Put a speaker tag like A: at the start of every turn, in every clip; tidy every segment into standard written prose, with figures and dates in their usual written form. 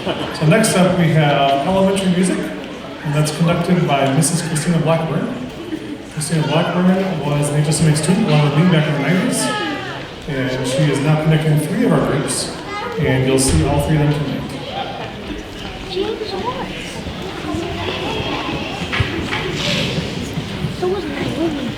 A: So next up we have elementary music, and that's conducted by Mrs. Christina Blackburn. Christina Blackburn was an HSMA student along with me back in the 90s, and she is now conducting 3 of our groups, and you'll see all 3 of them tonight.
B: James was. So was my movie.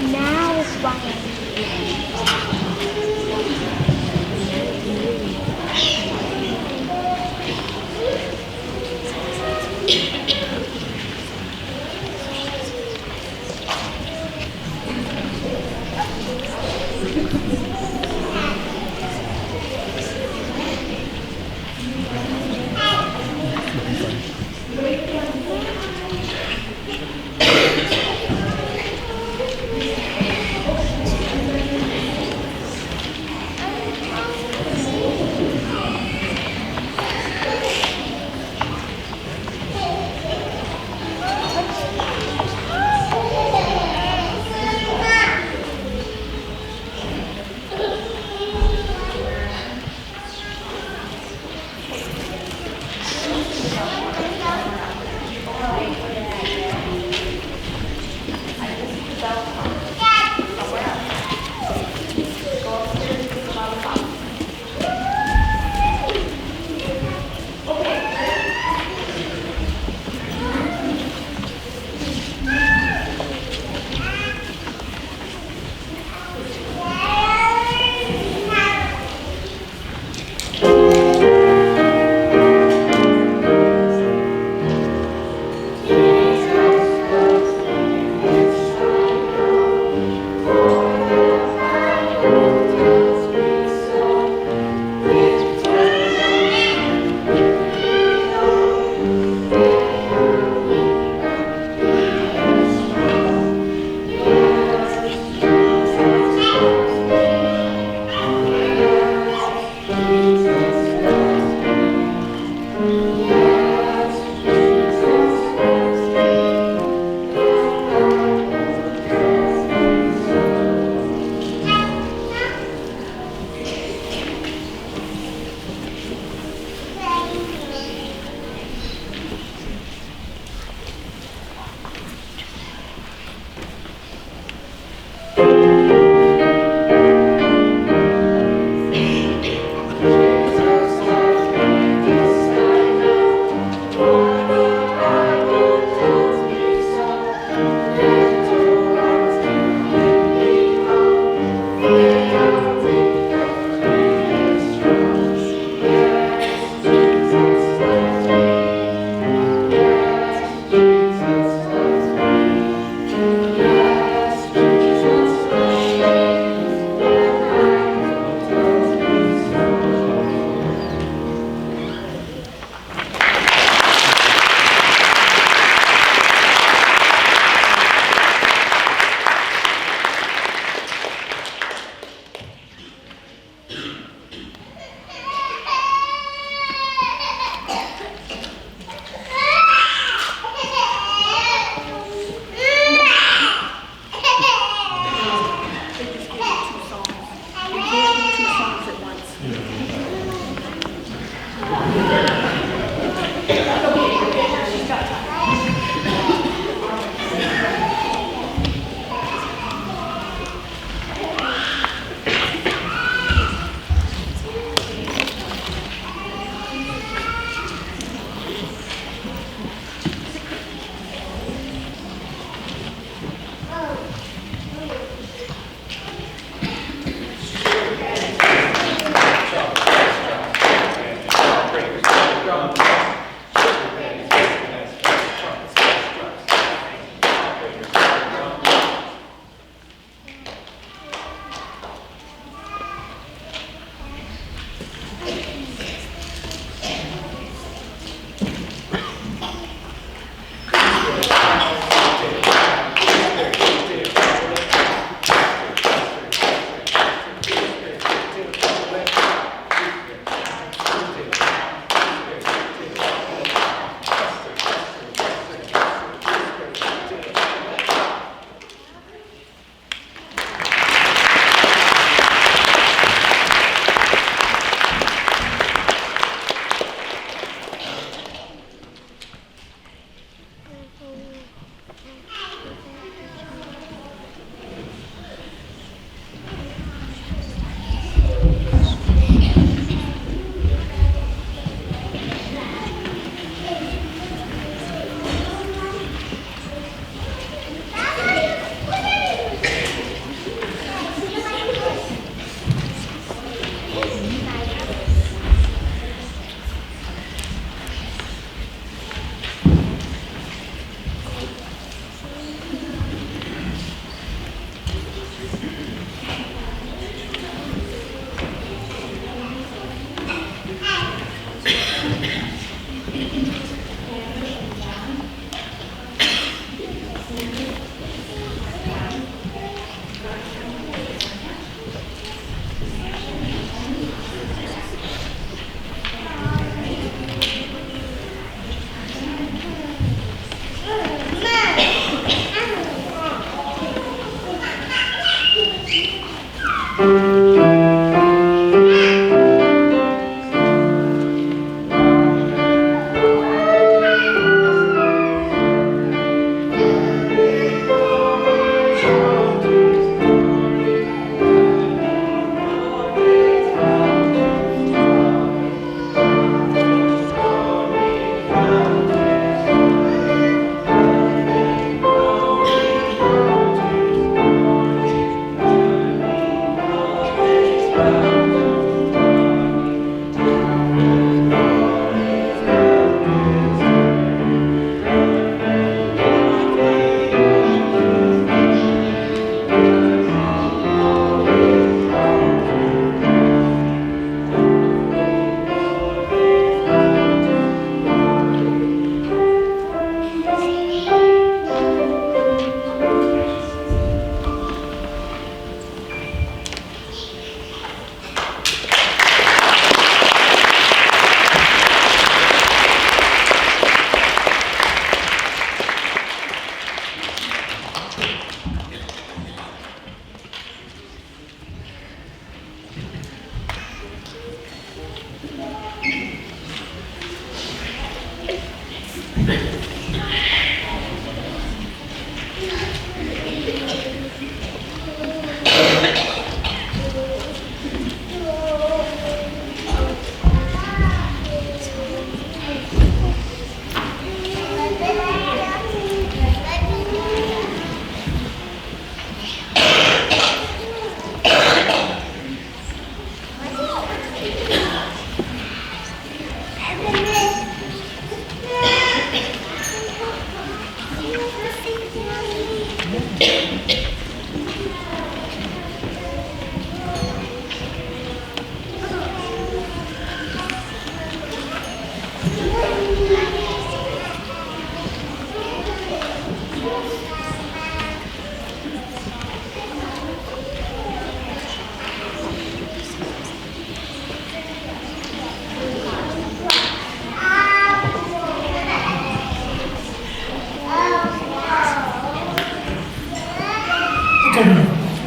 B: Now it's fine.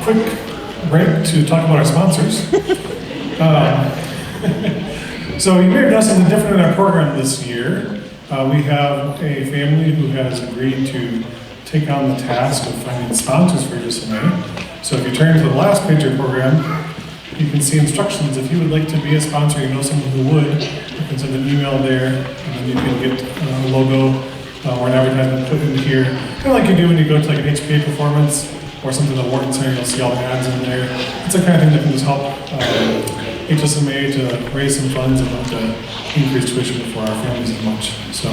A: Quick break to talk about our sponsors. So you may have noticed something different in our program this year. We have a family who has agreed to take on the task of finding sponsors for HSMA. So if you turn to the last page of your program, you can see instructions. If you would like to be a sponsor, you know someone who would, you can send an email there, and then you can get a logo or an advertisement put in here. Kind of like you do when you go to like an HPA performance or something at the Wharton Center, you'll see all the ads in there. It's the kind of thing that can just help HSMA to raise some funds and not to increase tuition for our families as much. So,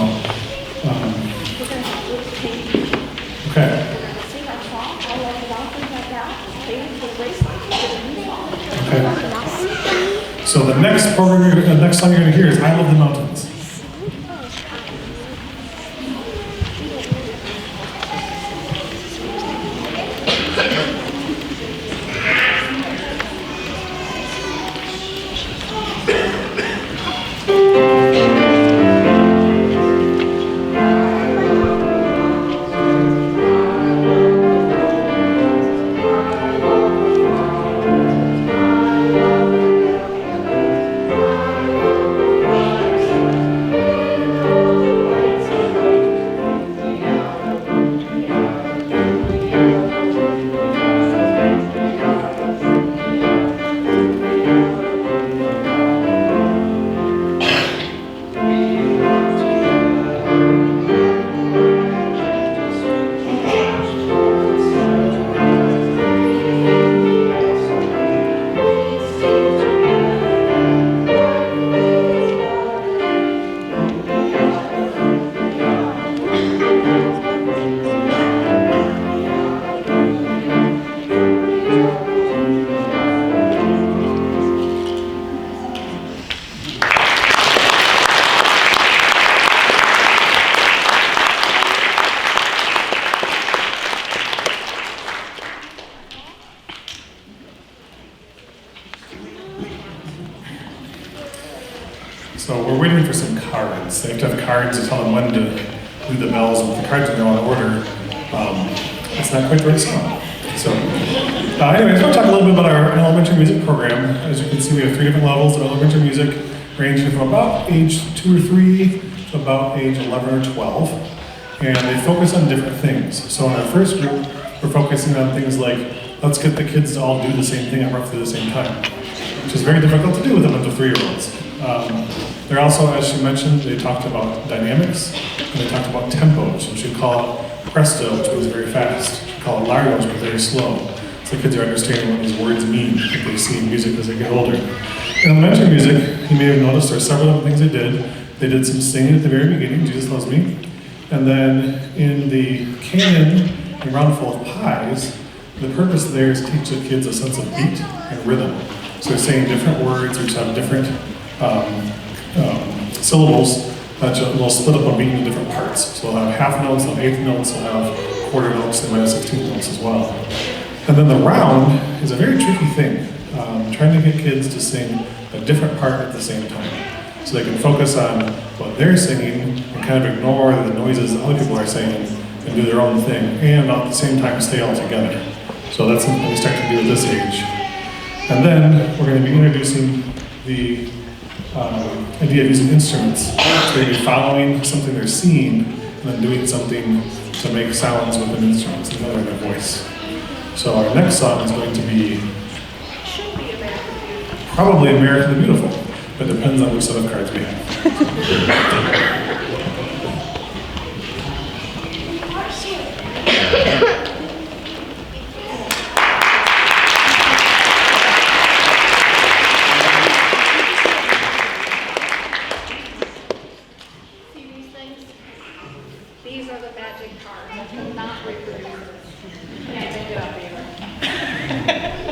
A: okay. Okay. So the next program, the next song you're going to hear is "I Love the Mountains." So we're waiting for some cards. They have to have cards to tell them when to do the bells, and with the cards are in order. It's not quite the right song. So anyways, we'll talk a little bit about our elementary music program. As you can see, we have 3 different levels of elementary music, ranging from about age 2 or 3 to about age 11 or 12. And they focus on different things. So in our first group, we're focusing on things like, let's get the kids to all do the same thing at roughly the same time, which is very difficult to do with a bunch of 3-year-olds. They're also, as she mentioned, they talked about dynamics, and they talked about tempo. So she called it presto, which means very fast. She called it largo, which means very slow. So the kids are understanding what these words mean that they see in music as they get older. In elementary music, you may have noticed there are several different things they did. They did some singing at the very beginning, Jesus Loves Me. And then in the canon, a round full of pies, the purpose there is to teach the kids a sense of beat and rhythm. So they're saying different words which have different syllables that will split up a beat into different parts. So they'll have half notes, they'll have eighth notes, they'll have quarter notes, they might have 16th notes as well. And then the round is a very tricky thing, trying to get kids to sing a different part at the same time. So they can focus on what they're singing and kind of ignore the noises other people are saying and do their own thing and at the same time stay all together. So that's something we start to do at this age. And then we're going to be introducing the idea of using instruments. So they're going to be following something they're seeing and then doing something to make sounds with an instrument, another in their voice. So our next song is going to be probably American the Beautiful, but it depends on which set of cards we have.
C: These are the magic cards. I cannot reproduce. Can't pick it up either.